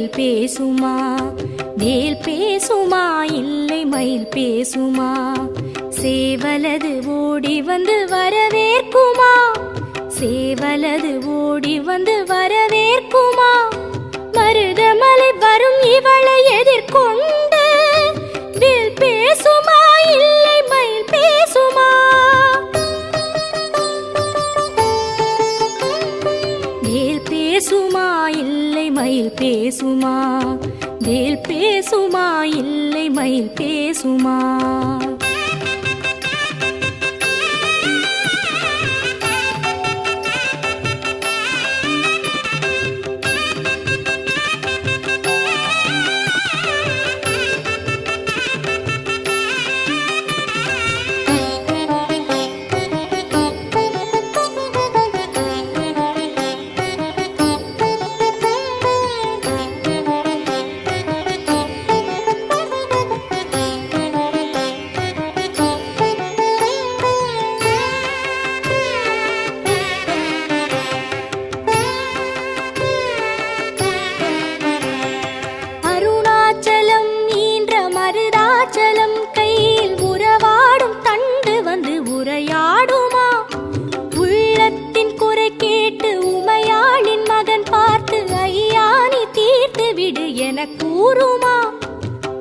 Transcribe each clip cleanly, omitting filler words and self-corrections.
வேல் பேசுமா? வேல் பேசுமா இல்லை மயில் பேசுமா? சேவலது ஓடி வந்து வரவேற்குமா? சேவலது ஓடி வந்து வரவேற்குமா? மருதமலை வரும் இவளை எதிர்கொண்டு வேல் பேசுமா இல்லை மயில் பேசுமா? வேல் பேசுமா இல்லை மயில் பேசுமா? வேல் பேசுமா இல்லை மயில் பேசுமா? கூறுமா?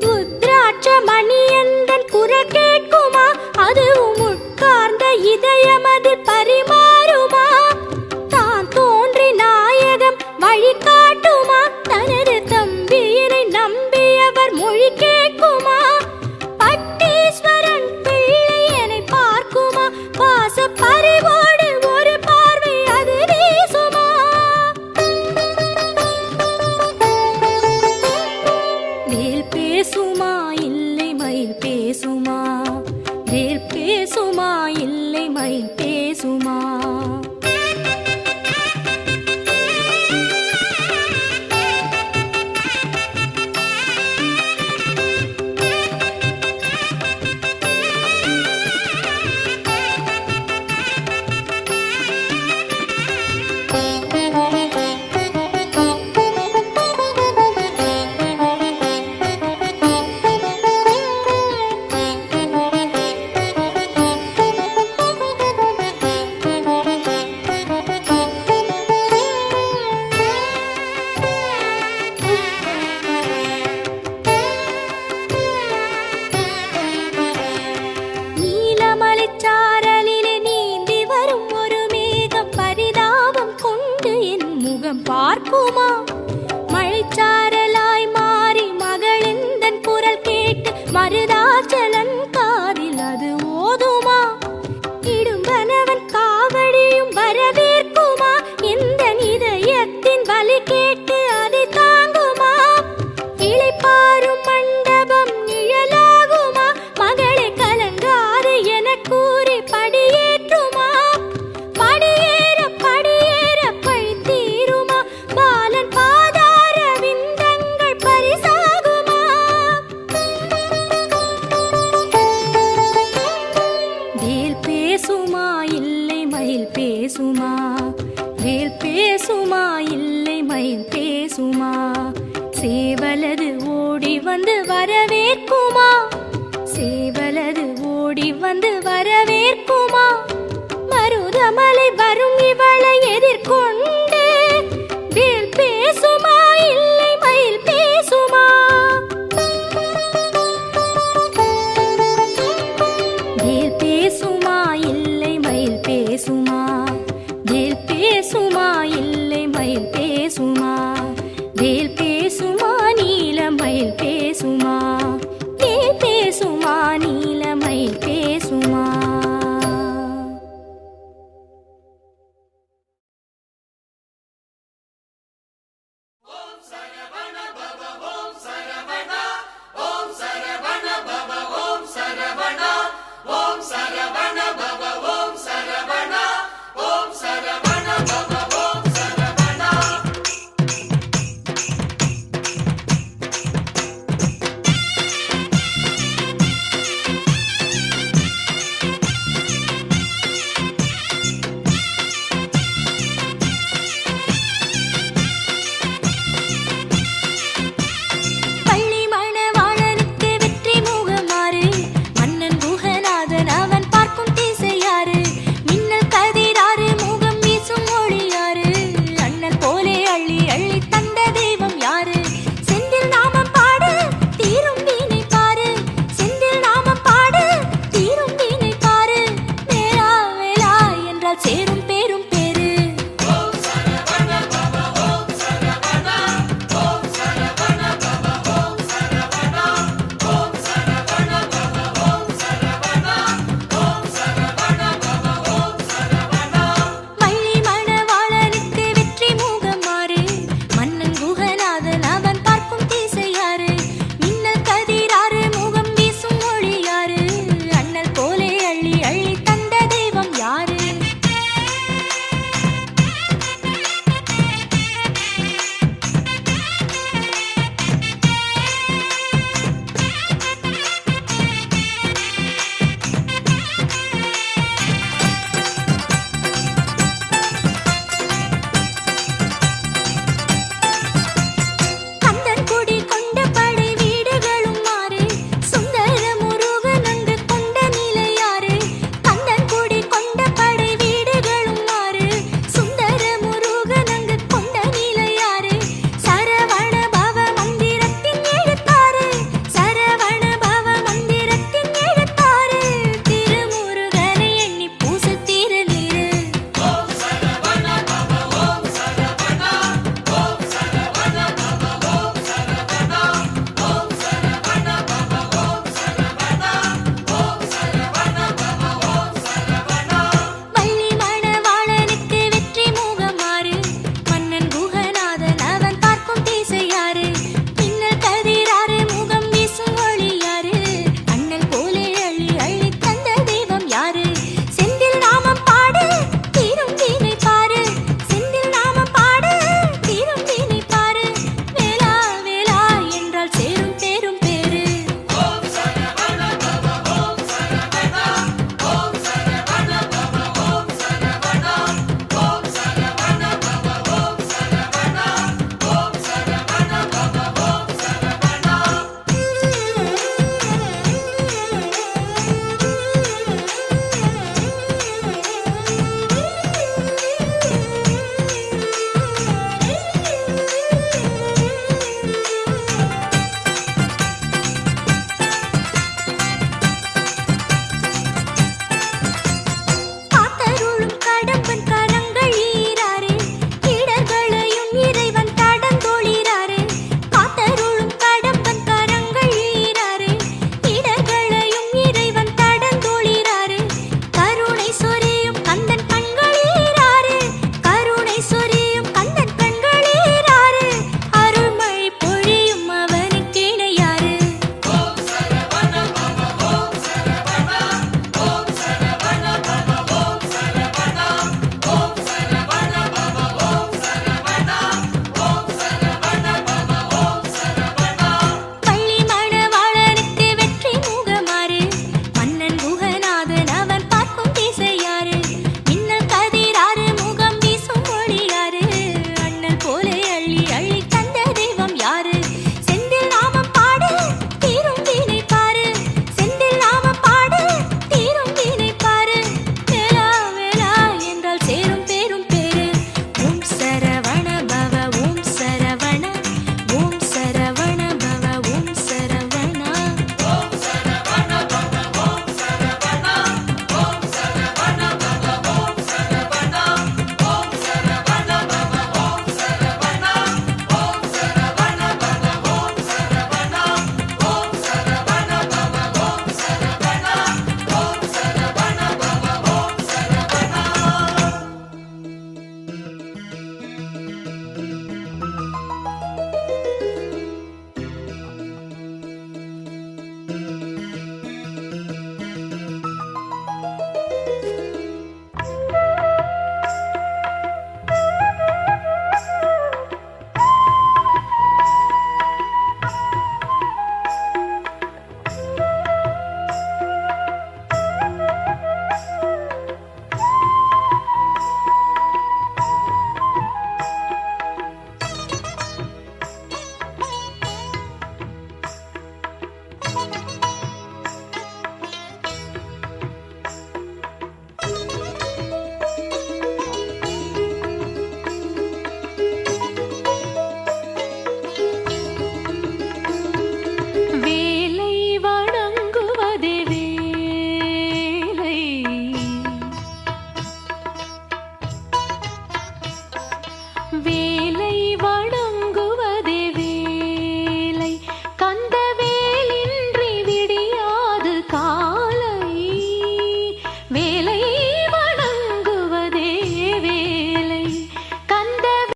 ருத்ராட்ச மணியந்தன் குரல் கேட்குமா? அதுவும் உட்கார்ந்த இதயமது பரிமாறுமா? தான் தோன்றி நாயகம் வழி காட்டுமா? தனது தம்பியினை நம்பியவர் மொழி கேட்குமா? பட்டீஸ்வரன் பிள்ளை என்னை பார்க்குமா? பாச பறிவோடு ஒரு பார்வை அது வீசுமா? வேல் பேசுமா இல்லை மயில் பேசுமா? வேல் பேசுமா இல்லை மயில் பேசுமா? பார்க்குமா? மழைச்சாரலாய் மாறி மகளிந்தன் குரல் கேட்டு மருதாச்சலன் காதில் அது ஓதுமா? இடும்பனவன் காவடியும் வரவேற்குமா? இந்த இதயத்தின் வலி கேட்டு அதை தாங்குமா? இளைப்பாரும் மண்டபம் நிழலாகுமா? மகளை கலங்காது என கூறி படியேற்றுமா? படியேற படியேற பழித்தீ பாலன் பாதார விந்தங்கள் பரிசாகுமா? வேல் பேசுமா இல்லை மயில் பேசுமா? வேல் பேசுமா இல்லை மயில் பேசுமா? சேவலது ஓடி வந்து வரவேற்குமா? சேவலது ஓடி வந்து வரவேற்குமா? மருதமலை வரும் இவ